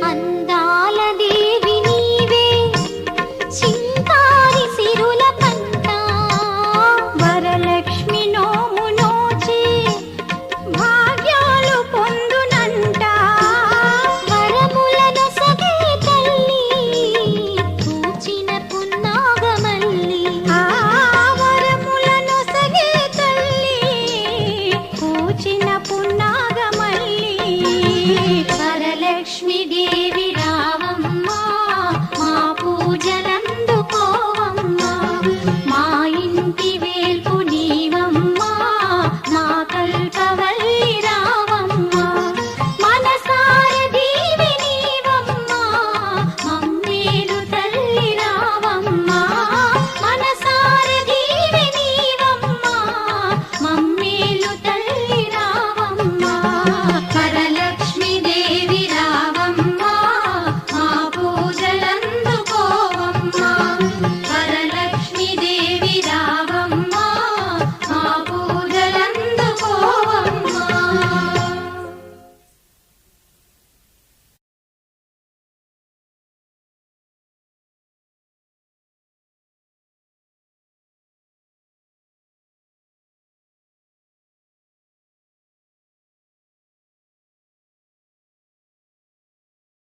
అందాల దేవి నీవే చింకారి సిరుల పంట వరలక్ష్మి నోము నోచి భాగ్యాలు పొందునంట వరములను సగే తల్లి పూచిన పున్నాగమల్లి వరములను సగే తల్లి పూచిన పున్నాగమల్లి వరలక్ష్మి దేవి రా